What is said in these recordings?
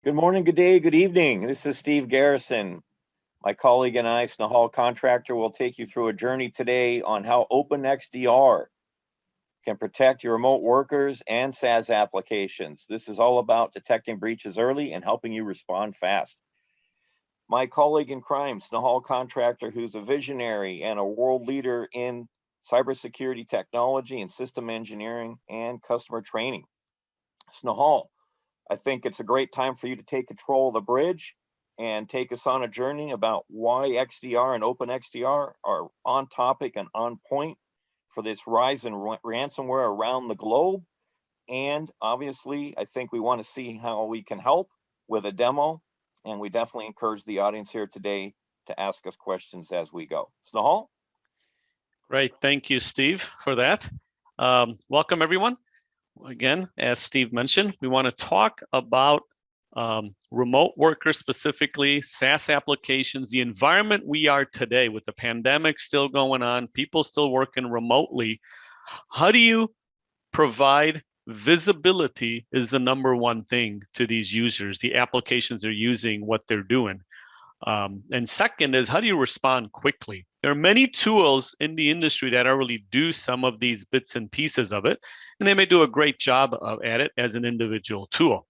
Good morning, good day, good evening. This is Steve Garrison. My colleague and I, Snehal Contractor, will take you through a journey today on how Open XDR can protect your remote workers and SaaS applications. This is all about detecting breaches early and helping you respond fast. My colleague in crime, Snehal Contractor, who's a visionary and a world leader in cybersecurity technology and system engineering and customer training. Snehal, I think it's a great time for you to take control of the bridge and take us on a journey about why XDR and Open XDR are on topic and on point for this rise in ransomware around the globe. And obviously, I think we want to see how we can help with a demo. And we definitely encourage the audience here today to ask us questions as we go. Snehal? Great, thank you, Steve, for that. Welcome, everyone. Again, as Steve mentioned, we want to talk about remote workers, specifically SaaS applications, the environment we are today with the pandemic still going on, people still working remotely. How do you provide visibility is the number one thing to these users, the applications they're using, what they're doing. And second is, how do you respond quickly? There are many tools in the industry that already do some of these bits and pieces of it, and they may do a great job at it as an individual tool.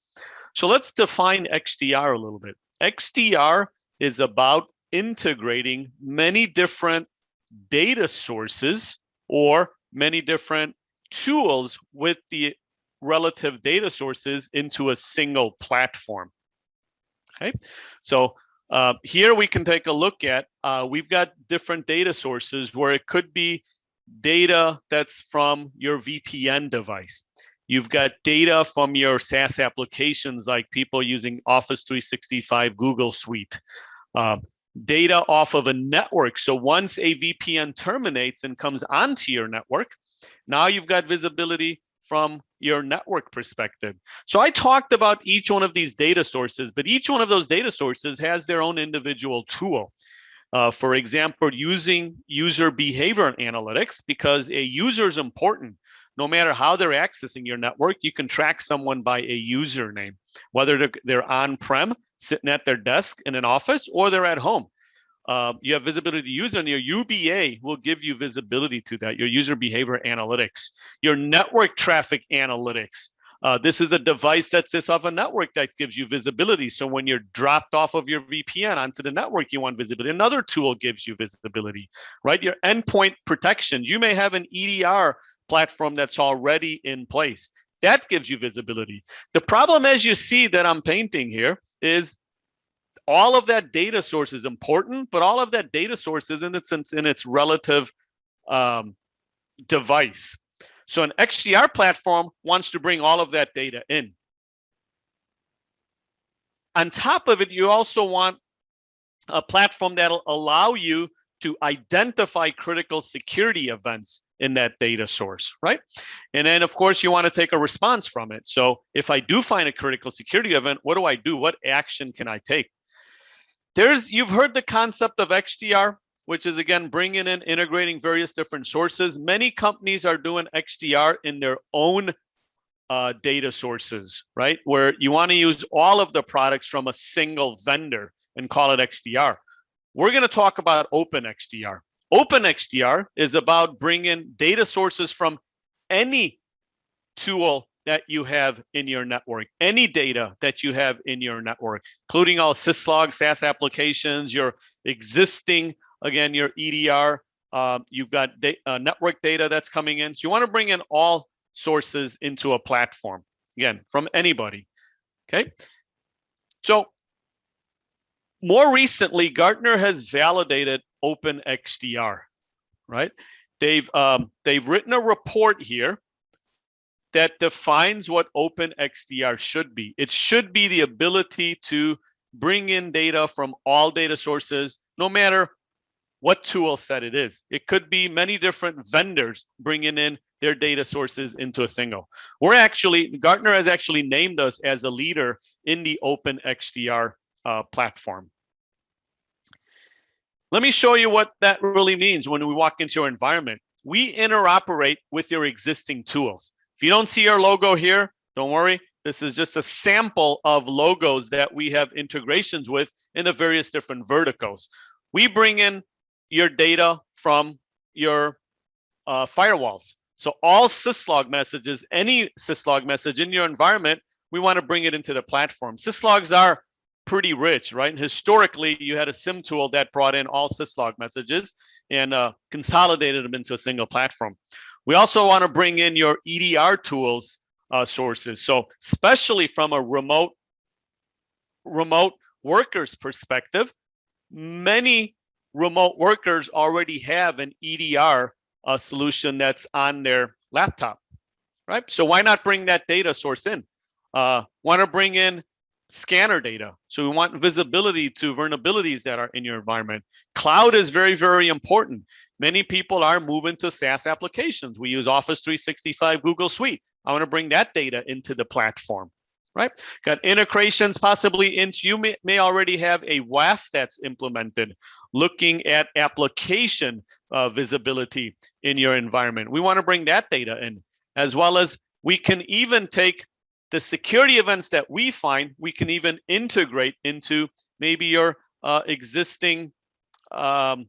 So let's define XDR a little bit. XDR is about integrating many different data sources or many different tools with the relative data sources into a single platform. Okay, so here we can take a look at, we've got different data sources where it could be data that's from your VPN device. You've got data from your SaaS applications like people using Office 365 Google Suite. Data off of a network. So once a VPN terminates and comes onto your network, now you've got visibility from your network perspective. So I talked about each one of these data sources, but each one of those data sources has their own individual tool. For example, using user behavior analytics, because a user is important. No matter how they're accessing your network, you can track someone by a username, whether they're on-prem, sitting at their desk in an office, or they're at home. You have visibility to user, and your UBA will give you visibility to that, your user behavior analytics, your network traffic analytics. This is a device that sits off a network that gives you visibility. So when you're dropped off of your VPN onto the network, you want visibility. Another tool gives you visibility, right? Your endpoint protections. You may have an EDR platform that's already in place. That gives you visibility. The problem, as you see that I'm painting here, is all of that data source is important, but all of that data source is in its relative device. So an XDR platform wants to bring all of that data in. On top of it, you also want a platform that'll allow you to identify critical security events in that data source, right? And then, of course, you want to take a response from it. So if I do find a critical security event, what do I do? What action can I take? You've heard the concept of XDR, which is, again, bringing in, integrating various different sources. Many companies are doing XDR in their own data sources, right? Where you want to use all of the products from a single vendor and call it XDR. We're going to talk about Open XDR. Open XDR is about bringing data sources from any tool that you have in your network, any data that you have in your network, including all syslog, SaaS applications, your existing, again, your EDR, you've got network data that's coming in. So you want to bring in all sources into a platform, again, from anybody, okay? So more recently, Gartner has validated Open XDR, right? They've written a report here that defines what Open XDR should be. It should be the ability to bring in data from all data sources, no matter what tool set it is. It could be many different vendors bringing in their data sources into a single. Gartner has actually named us as a leader in the Open XDR platform. Let me show you what that really means when we walk into your environment. We interoperate with your existing tools. If you don't see our logo here, don't worry. This is just a sample of logos that we have integrations with in the various different verticals. We bring in your data from your firewalls. So all syslog messages, any syslog message in your environment, we want to bring it into the platform. Syslogs are pretty rich, right? Historically, you had a SIM tool that brought in all syslog messages and consolidated them into a single platform. We also want to bring in your EDR tools sources. So especially from a remote workers perspective, many remote workers already have an EDR solution that's on their laptop, right? So why not bring that data source in? Want to bring in scanner data. So we want visibility to vulnerabilities that are in your environment. Cloud is very, very important. Many people are moving to SaaS applications. We use Office 365, Google Suite. I want to bring that data into the platform, right? Got integrations possibly into, you may already have a WAF that's implemented, looking at application visibility in your environment. We want to bring that data in, as well as we can even take the security events that we find, we can even integrate into maybe your existing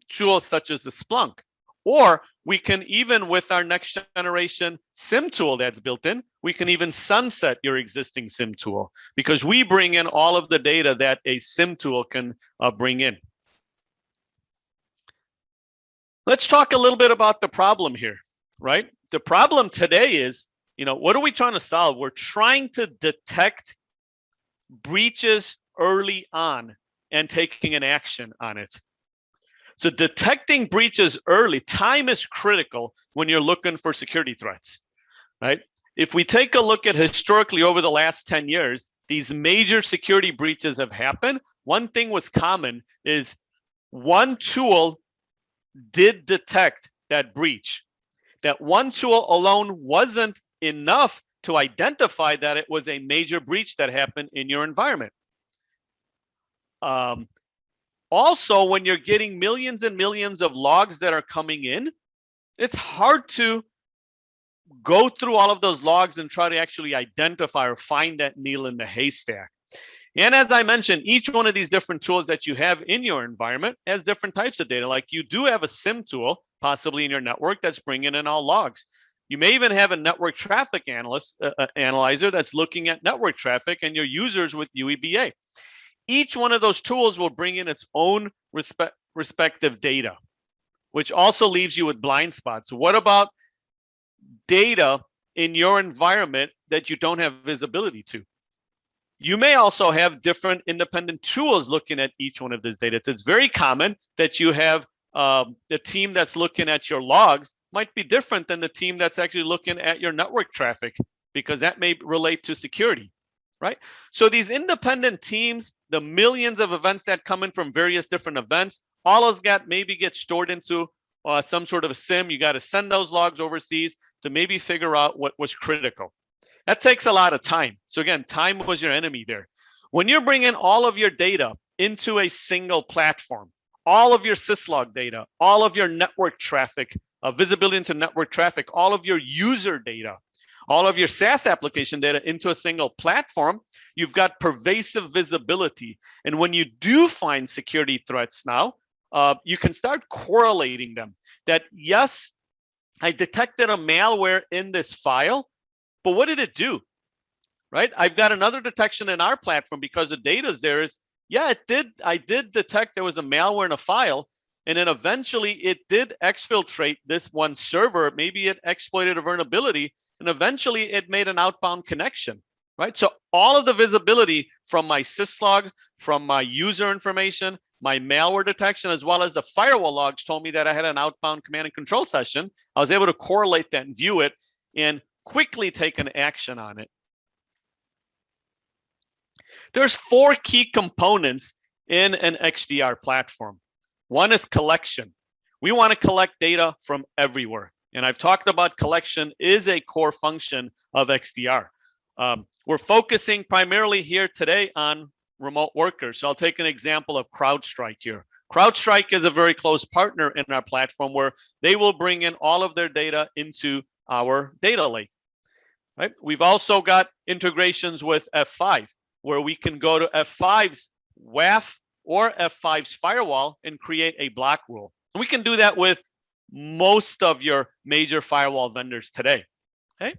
tools such as the Splunk. Or we can even, with our next generation SIM tool that's built in, we can even sunset your existing SIM tool because we bring in all of the data that a SIM tool can bring in. Let's talk a little bit about the problem here, right? The problem today is, what are we trying to solve? We're trying to detect breaches early on and taking an action on it. So detecting breaches early, time is critical when you're looking for security threats, right? If we take a look at historically over the last 10 years, these major security breaches have happened. One thing was common is one tool did detect that breach. That one tool alone wasn't enough to identify that it was a major breach that happened in your environment. Also, when you're getting millions and millions of logs that are coming in, it's hard to go through all of those logs and try to actually identify or find that needle in the haystack. And as I mentioned, each one of these different tools that you have in your environment has different types of data. Like you do have a SIM tool, possibly in your network, that's bringing in all logs. You may even have a network traffic analyzer that's looking at network traffic and your users with UEBA. Each one of those tools will bring in its own respective data, which also leaves you with blind spots. What about data in your environment that you don't have visibility to? You may also have different independent tools looking at each one of these data. It's very common that you have the team that's looking at your logs might be different than the team that's actually looking at your network traffic, because that may relate to security, right? So these independent teams, the millions of events that come in from various different events, all of that maybe get stored into some sort of a SIM. You got to send those logs overseas to maybe figure out what was critical. That takes a lot of time. So again, time was your enemy there. When you're bringing all of your data into a single platform, all of your syslog data, all of your network traffic, visibility into network traffic, all of your user data, all of your SaaS application data into a single platform, you've got pervasive visibility. And when you do find security threats now, you can start correlating them. That yes, I detected a malware in this file, but what did it do? Right? I've got another detection in our platform because the data is there is, yeah, it did. I did detect there was a malware in a file. And then eventually it did exfiltrate this one server. Maybe it exploited a vulnerability. And eventually it made an outbound connection, right? So all of the visibility from my syslog, from my user information, my malware detection, as well as the firewall logs told me that I had an outbound command and control session. I was able to correlate that and view it and quickly take an action on it. There's 4 key components in an XDR platform. One is collection. We want to collect data from everywhere. And I've talked about collection is a core function of XDR. We're focusing primarily here today on remote workers. So I'll take an example of CrowdStrike here. CrowdStrike is a very close partner in our platform where they will bring in all of their data into our data lake. right? We've also got integrations with F5, where we can go to F5's WAF or F5's firewall and create a block rule. We can do that with most of your major firewall vendors today, okay?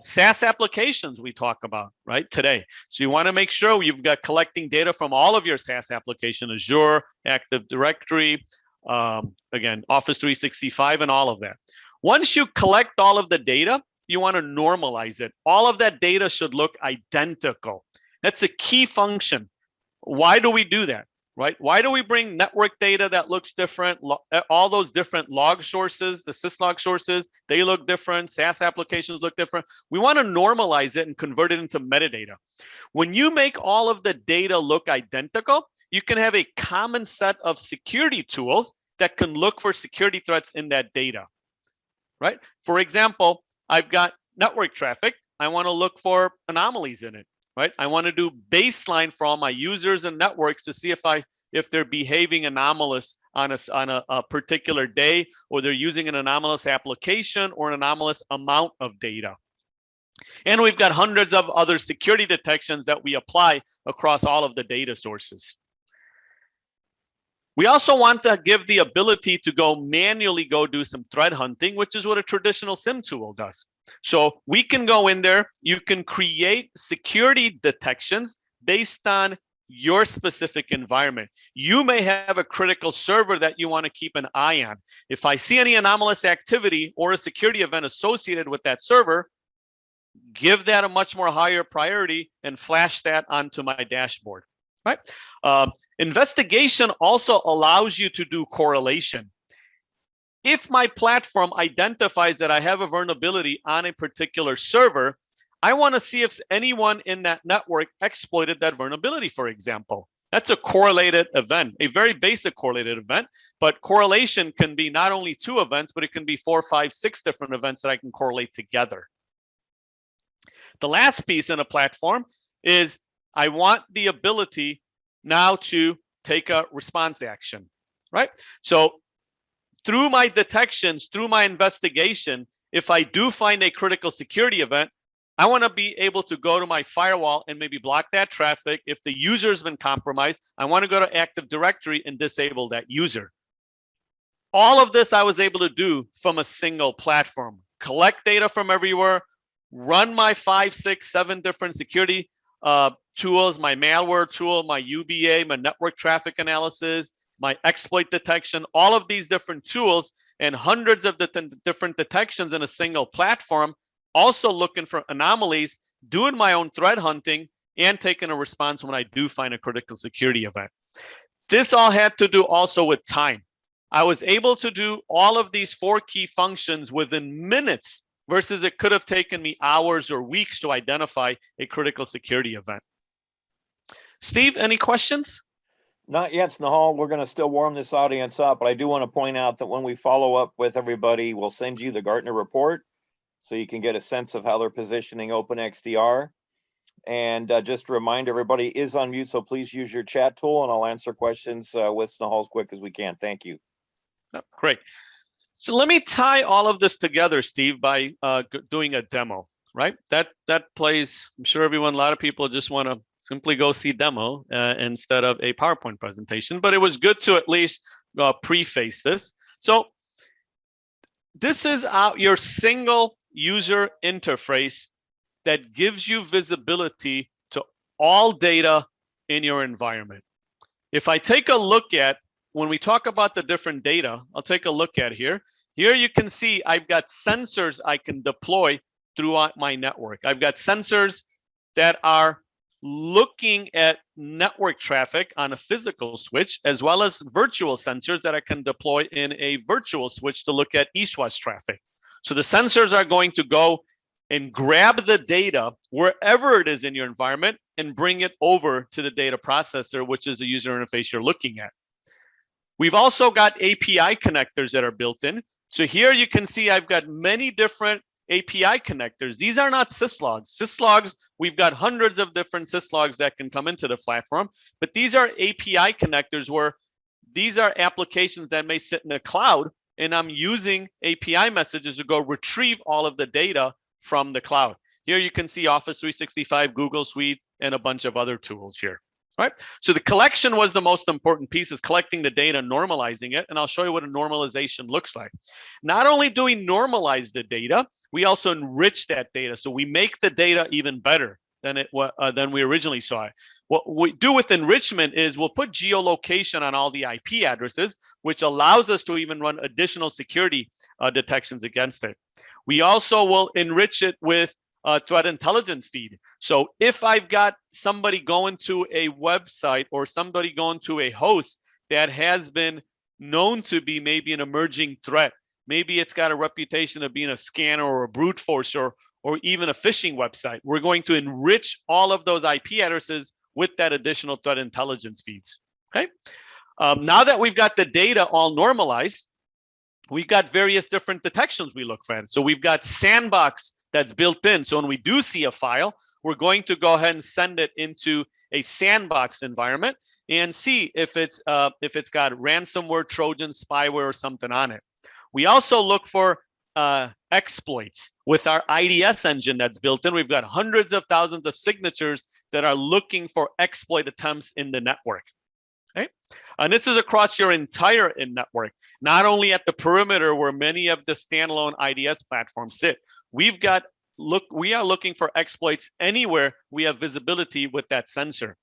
SaaS applications we talk about, right, today. So you want to make sure you've got collecting data from all of your SaaS application, Azure, Active Directory, again, Office 365 and all of that. Once you collect all of the data, you want to normalize it. All of that data should look identical. That's a key function. Why do we do that? Right? Why do we bring network data that looks different? All those different log sources, the syslog sources, they look different. SaaS applications look different. We want to normalize it and convert it into metadata. When you make all of the data look identical, you can have a common set of security tools that can look for security threats in that data. Right? For example, I've got network traffic. I want to look for anomalies in it. Right? I want to do baseline for all my users and networks to see if they're behaving anomalous on a particular day, or they're using an anomalous application or an anomalous amount of data. And we've got hundreds of other security detections that we apply across all of the data sources. We also want to give the ability to manually do some threat hunting, which is what a traditional SIEM tool does. So we can go in there, you can create security detections based on your specific environment. You may have a critical server that you want to keep an eye on. If I see any anomalous activity or a security event associated with that server, give that a much more higher priority and flash that onto my dashboard. Right? Investigation also allows you to do correlation. If my platform identifies that I have a vulnerability on a particular server, I want to see if anyone in that network exploited that vulnerability, for example. That's a correlated event, a very basic correlated event, but correlation can be not only 2 events, but it can be 4, 5, 6 different events that I can correlate together. The last piece in a platform is I want the ability now to take a response action, right? So through my detections, through my investigation, if I do find a critical security event, I want to be able to go to my firewall and maybe block that traffic. If the user's been compromised, I want to go to Active Directory and disable that user. All of this I was able to do from a single platform. Collect data from everywhere, run my 5, 6, 7 different security tools, my malware tool, my UBA, my network traffic analysis, my exploit detection, all of these different tools and hundreds of different detections in a single platform, also looking for anomalies, doing my own threat hunting, and taking a response when I do find a critical security event. This all had to do also with time. I was able to do all of these 4 key functions within minutes versus it could have taken me hours or weeks to identify a critical security event. Steve, any questions? Not yet, Snehal. We're going to still warm this audience up, but I do want to point out that when we follow up with everybody, we'll send you the Gartner report so you can get a sense of how they're positioning Open XDR. And just to remind everybody, is on mute, so please use your chat tool and I'll answer questions with Snehal as quick as we can. Thank you. Oh, great. So let me tie all of this together, Steve, by doing a demo, right? That plays, I'm sure a lot of people just want to simply go see demo instead of a PowerPoint presentation, but it was good to at least preface this. So this is your single user interface that gives you visibility to all data in your environment. If I take a look at, when we talk about the different data, I'll take a look at here. Here you can see I've got sensors I can deploy throughout my network. I've got sensors that are looking at network traffic on a physical switch, as well as virtual sensors that I can deploy in a virtual switch to look at east-west traffic. So the sensors are going to go and grab the data wherever it is in your environment and bring it over to the data processor, which is the user interface you're looking at. We've also got API connectors that are built in. So here you can see I've got many different API connectors. These are not syslogs. Syslogs, we've got hundreds of different syslogs that can come into the platform, but these are API connectors where these are applications that may sit in the cloud, and I'm using API messages to go retrieve all of the data from the cloud. Here you can see Office 365, Google Suite, and a bunch of other tools here. Right? So the collection was the most important piece, is collecting the data, normalizing it, and I'll show you what a normalization looks like. Not only do we normalize the data, we also enrich that data. So we make the data even better than we originally saw it. What we do with enrichment is we'll put geolocation on all the IP addresses, which allows us to even run additional security detections against it. We also will enrich it with threat intelligence feed. So if I've got somebody going to a website or somebody going to a host that has been known to be maybe an emerging threat, maybe it's got a reputation of being a scanner or a brute forcer or even a phishing website, we're going to enrich all of those IP addresses with that additional threat intelligence feeds. Okay. Now that we've got the data all normalized, we've got various different detections we look for. So we've got sandbox that's built in. So when we do see a file, we're going to go ahead and send it into a sandbox environment and see if it's got ransomware, Trojan, spyware, or something on it. We also look for exploits with our IDS engine that's built in. We've got hundreds of thousands of signatures that are looking for exploit attempts in the network. Okay? And this is across your entire network, not only at the perimeter where many of the standalone IDS platforms sit. We are looking for exploits anywhere we have visibility with that sensor.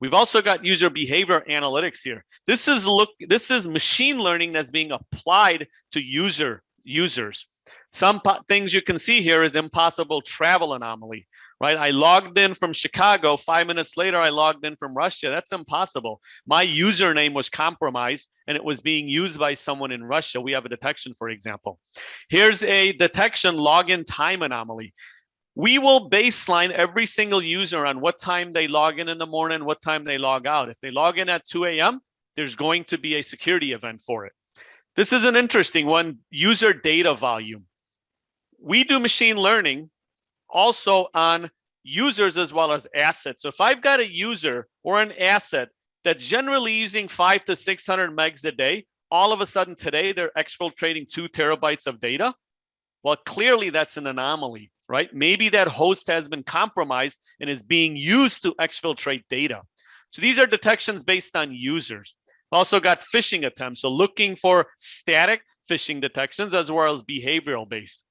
We've also got user behavior analytics here. This is machine learning that's being applied to users. Some things you can see here is impossible travel anomaly, right? I logged in from Chicago, 5 minutes later, I logged in from Russia. That's impossible. My username was compromised and it was being used by someone in Russia. We have a detection, for example. Here's a detection login time anomaly. We will baseline every single user on what time they log in the morning, what time they log out. If they log in at 2 a.m., there's going to be a security event for it. This is an interesting one, user data volume. We do machine learning also on users as well as assets. So if I've got a user or an asset that's generally using 500 to 600 megs a day, all of a sudden today they're exfiltrating 2 terabytes of data. Well, clearly that's an anomaly, right? Maybe that host has been compromised and is being used to exfiltrate data. So these are detections based on users. Also got phishing attempts, so looking for static phishing detections as well as behavioral based.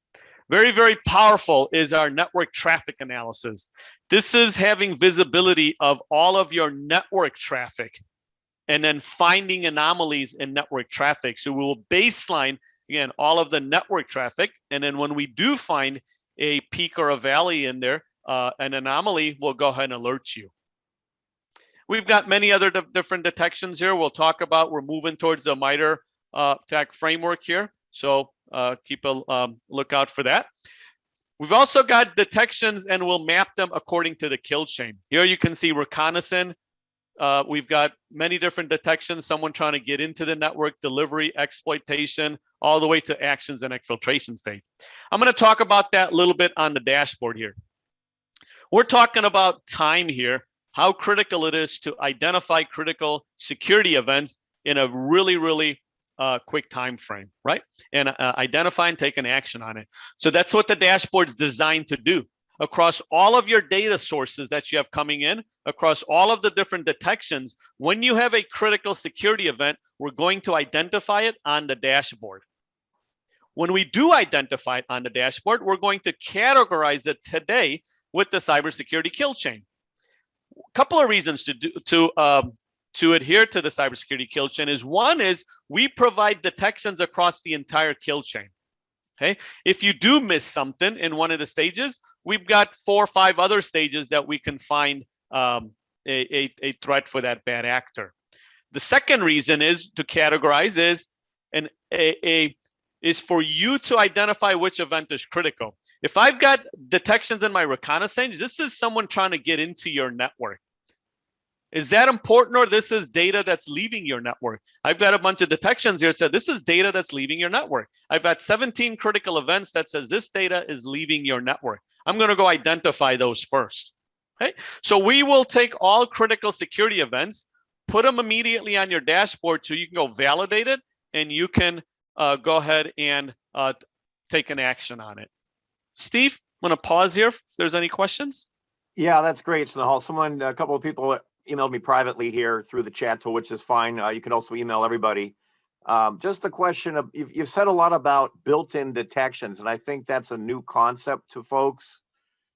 Very, very powerful is our network traffic analysis. This is having visibility of all of your network traffic and then finding anomalies in network traffic. So we will baseline, again, all of the network traffic. And then when we do find a peak or a valley in there, an anomaly, we'll go ahead and alert you. We've got many other different detections here. We'll talk about, we're moving towards the MITRE ATT&CK framework here. So keep a lookout for that. We've also got detections and we'll map them according to the kill chain. Here you can see reconnaissance. We've got many different detections, someone trying to get into the network, delivery, exploitation, all the way to actions and exfiltration state. I'm going to talk about that a little bit on the dashboard here. We're talking about time here, how critical it is to identify critical security events in a really, really quick time frame, right? And identify and take an action on it. So that's what the dashboard's designed to do. Across all of your data sources that you have coming in, across all of the different detections, when you have a critical security event, we're going to identify it on the dashboard. When we do identify it on the dashboard, we're going to categorize it today with the cybersecurity kill chain. A couple of reasons to adhere to the cybersecurity kill chain is, one is we provide detections across the entire kill chain. Okay, if you do miss something in one of the stages, we've got 4 or 5 other stages that we can find a threat for that bad actor. The second reason is to categorize is for you to identify which event is critical. If I've got detections in my reconnaissance, this is someone trying to get into your network. Is that important, or this is data that's leaving your network? I've got a bunch of detections here that said this is data that's leaving your network. I've got 17 critical events that says this data is leaving your network. I'm going to go identify those first. Okay, so we will take all critical security events, put them immediately on your dashboard so you can go validate it, and you can go ahead and take an action on it. Steve, I'm going to pause here if there's any questions. Yeah, that's great, Snehal. A couple of people emailed me privately here through the chat tool, which is fine. You can also email everybody. Just a question of, you've said a lot about built-in detections, and I think that's a new concept to folks,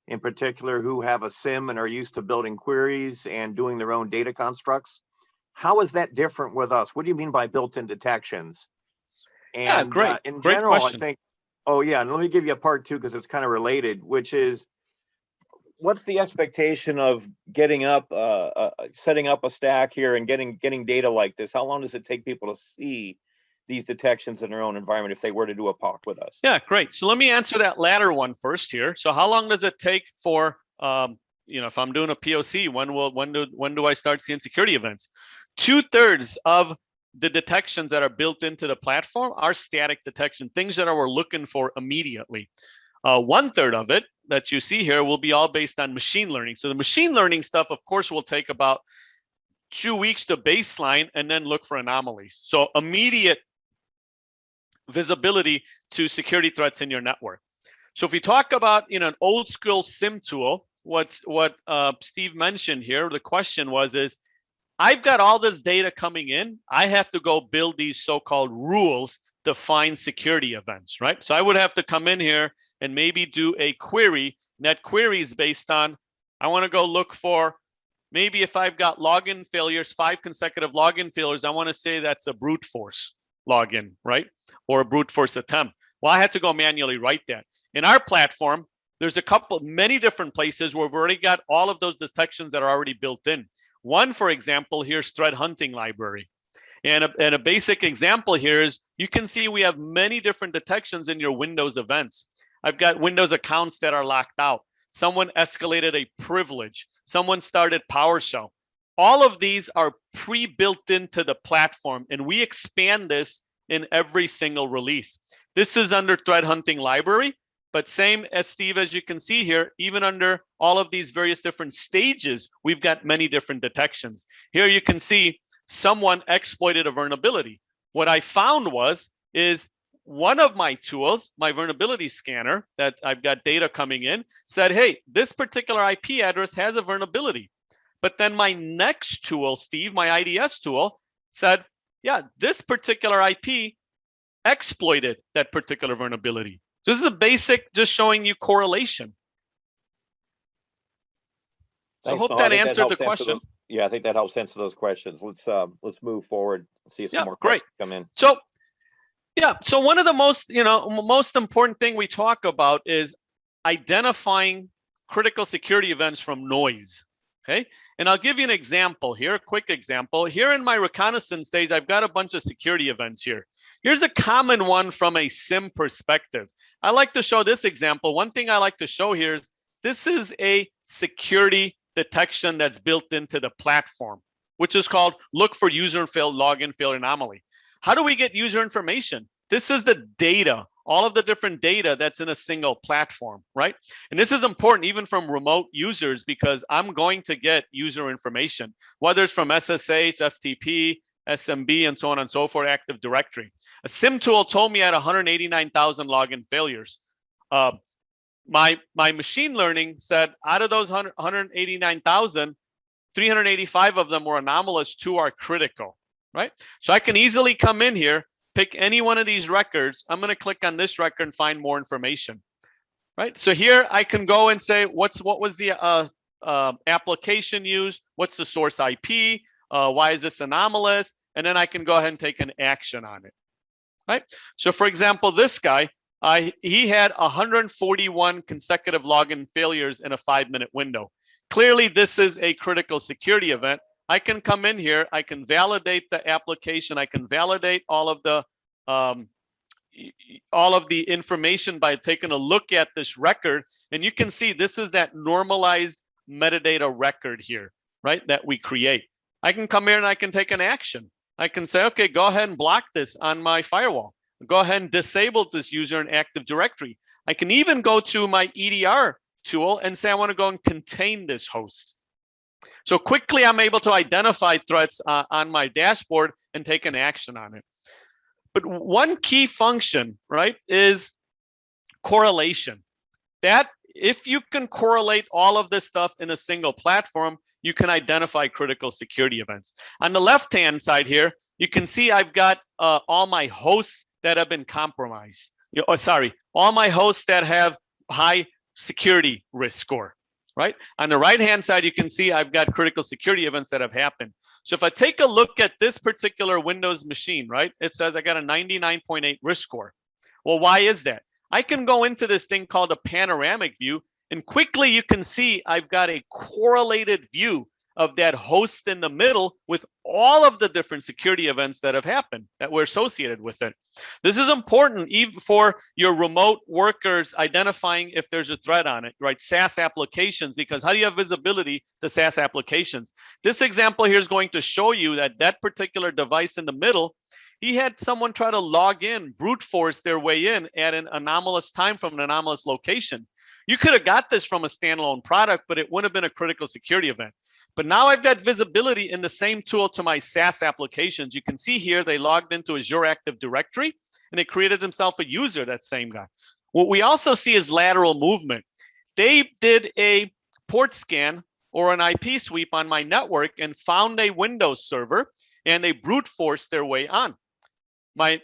in particular, who have a SIM and are used to building queries and doing their own data constructs. How is that different with us? What do you mean by built-in detections? Yeah, And great. in Great general, question. I think, oh yeah, and let me give you a part two because it's kind of related, which is, what's the expectation of getting up, setting up a stack here and getting data like this? How long does it take people to see these detections in their own environment if they were to do a POC with us? Yeah, great. So let me answer that latter one first here. So how long does it take for, if I'm doing a POC, when do I start seeing security events? 2/3 of the detections that are built into the platform are static detection, things that we're looking for immediately. 1/3 of it that you see here will be all based on machine learning. So the machine learning stuff, of course, will take about 2 weeks to baseline and then look for anomalies. So immediate visibility to security threats in your network. So if we talk about an old school SIM tool, what Steve mentioned here, the question is, I've got all this data coming in. I have to go build these so-called rules to find security events, right? So I would have to come in here and maybe do a query. And that query is based on, I want to go look for, maybe if I've got login failures, 5 consecutive login failures, I want to say that's a brute force login, right? Or a brute force attempt. Well, I had to go manually write that. In our platform, there's many different places where we've already got all of those detections that are already built in. One, for example, here's threat hunting library. And a basic example here is, you can see we have many different detections in your Windows events. I've got Windows accounts that are locked out. Someone escalated a privilege. Someone started PowerShell. All of these are pre-built into the platform, and we expand this in every single release. This is under threat hunting library, but same as Steve, as you can see here, even under all of these various different stages, we've got many different detections. Here you can see someone exploited a vulnerability. What I found is one of my tools, my vulnerability scanner that I've got data coming in, said, hey, this particular IP address has a vulnerability. But then my next tool, Steve, my IDS tool, said, yeah, this particular IP exploited that particular vulnerability. So this is a basic, just showing you correlation. So I hope that answered the question. Yeah, I think that helps answer those questions. Let's move forward and see if some more questions come in. So so one of the most important thing we talk about is identifying critical security events from noise. Okay, and I'll give you an example here, a quick example. Here in my reconnaissance days, I've got a bunch of security events here. Here's a common one from a SIM perspective. I like to show this example. One thing I like to show here is, this is a security detection that's built into the platform, which is called look for user login failure anomaly. How do we get user information? This is the data, all of the different data that's in a single platform, right? And this is important even from remote users, because I'm going to get user information, whether it's from SSH, FTP, SMB, and so on and so forth, Active Directory. A SIM tool told me I had 189,000 login failures. My machine learning said out of those 189,000, 385 of them were anomalous, 2 are critical, right? So I can easily come in here, pick any one of these records. I'm going to click on this record and find more information, right? So here I can go and say, what was the application used? What's the source IP? Why is this anomalous? And then I can go ahead and take an action on it, right? So for example, this guy, he had 141 consecutive login failures in a 5-minute window. Clearly, this is a critical security event. I can come in here, I can validate the application, I can validate all of the information by taking a look at this record, and you can see this is that normalized metadata record here, right, that we create. I can come here and I can take an action. I can say, okay, go ahead and block this on my firewall. Go ahead and disable this user in Active Directory. I can even go to my EDR tool and say, I want to go and contain this host. So quickly, I'm able to identify threats on my dashboard and take an action on it. But one key function, right, is correlation. That if you can correlate all of this stuff in a single platform, you can identify critical security events. On the left-hand side here, you can see I've got all my hosts that have been compromised. All my hosts that have high security risk score, right? On the right-hand side, you can see I've got critical security events that have happened. So if I take a look at this particular Windows machine, right, it says I got a 99.8 risk score. Well, why is that? I can go into this thing called a panoramic view, and quickly you can see I've got a correlated view of that host in the middle with all of the different security events that have happened that were associated with it. This is important even for your remote workers identifying if there's a threat on it, right? SaaS applications, because how do you have visibility to SaaS applications? This example here is going to show you that that particular device in the middle, he had someone try to log in, brute force their way in at an anomalous time from an anomalous location. You could have got this from a standalone product, but it wouldn't have been a critical security event. But now I've got visibility in the same tool to my SaaS applications. You can see here, they logged into Azure Active Directory and they created themselves a user, that same guy. What we also see is lateral movement. They did a port scan or an IP sweep on my network and found a Windows server, and they brute forced their way on. My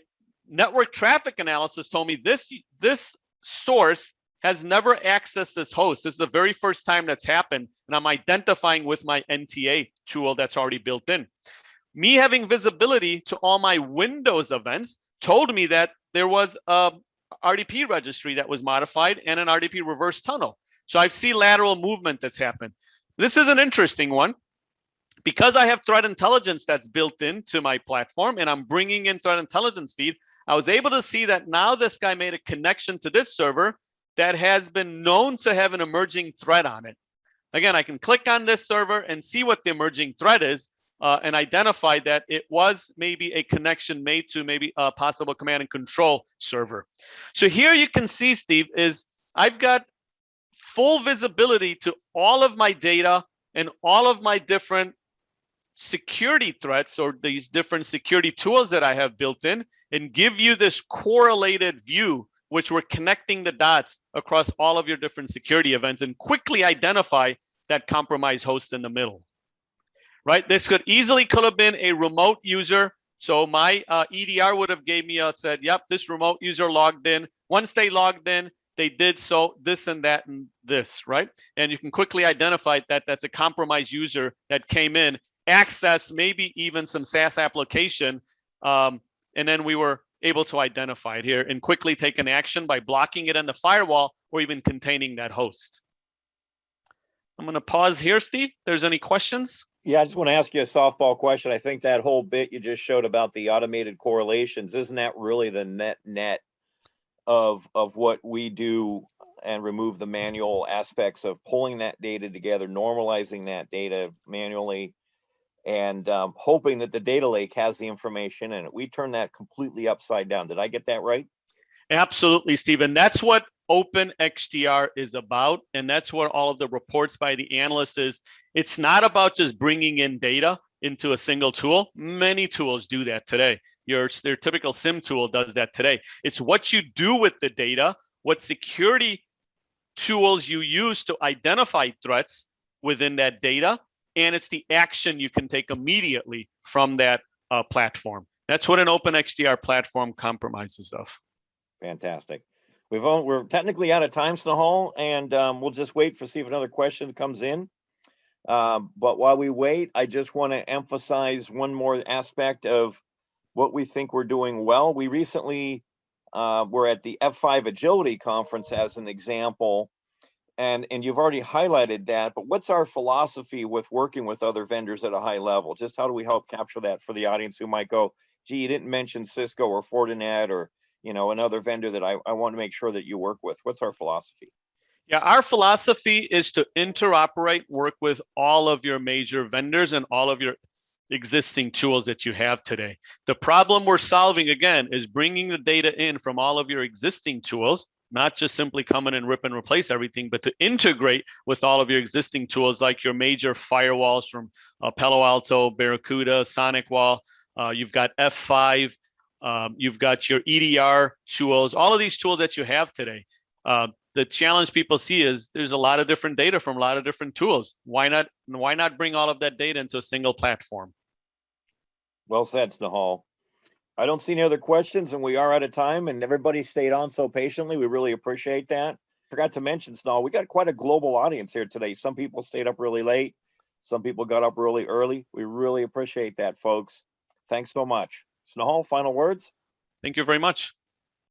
network traffic analysis told me this source has never accessed this host. This is the very first time that's happened, and I'm identifying with my NTA tool that's already built in. Me having visibility to all my Windows events told me that there was a RDP registry that was modified and an RDP reverse tunnel. So I see lateral movement that's happened. This is an interesting one. Because I have threat intelligence that's built into my platform and I'm bringing in threat intelligence feed, I was able to see that now this guy made a connection to this server that has been known to have an emerging threat on it. Again, I can click on this server and see what the emerging threat is and identify that it was maybe a connection made to maybe a possible command and control server. So here you can see, Steve, is I've got full visibility to all of my data and all of my different security threats or these different security tools that I have built in, and give you this correlated view, which we're connecting the dots across all of your different security events and quickly identify that compromised host in the middle, right? This could have been a remote user. So my EDR would have gave me said, yep, this remote user logged in. Once they logged in, they did so this and that and this, right? And you can quickly identify that that's a compromised user that came in, access maybe even some SaaS application, and then we were able to identify it here and quickly take an action by blocking it in the firewall or even containing that host. I'm going to pause here, Steve. If there's any questions? Yeah, I just want to ask you a softball question. I think that whole bit you just showed about the automated correlations, isn't that really the net of what we do and remove the manual aspects of pulling that data together, normalizing that data manually, and hoping that the data lake has the information in it? We turn that completely upside down. Did I get that right? Absolutely, Steve. And that's what Open XDR is about. And that's what all of the reports by the analysts is. It's not about just bringing in data into a single tool. Many tools do that today. Their typical SIM tool does that today. It's what you do with the data, what security tools you use to identify threats within that data, and it's the action you can take immediately from that platform. That's what an Open XDR platform compromises of. Fantastic. We're technically out of time, Snehal, and we'll just wait see if another question comes in. But while we wait, I just want to emphasize one more aspect of what we think we're doing well. We recently were at the F5 Agility Conference as an example, and you've already highlighted that, but what's our philosophy with working with other vendors at a high level? Just how do we help capture that for the audience who might go, gee, you didn't mention Cisco or Fortinet or another vendor that I want to make sure that you work with. What's our philosophy? Yeah, our philosophy is to interoperate, work with all of your major vendors and all of your existing tools that you have today. The problem we're solving, again, is bringing the data in from all of your existing tools, not just simply come in and rip and replace everything, but to integrate with all of your existing tools like your major firewalls from Palo Alto, Barracuda, SonicWall. You've got F5. You've got your EDR tools, all of these tools that you have today. the challenge people see is there's a lot of different data from a lot of different tools. Why not bring all of that data into a single platform? Well said, Snehal. I don't see any other questions, and we are out of time, and everybody stayed on so patiently. We really appreciate that. Forgot to mention, Snehal, we got quite a global audience here today. Some people stayed up really late. Some people got up really early. We really appreciate that, folks. Thanks so much. Snehal, final words? Thank you very much.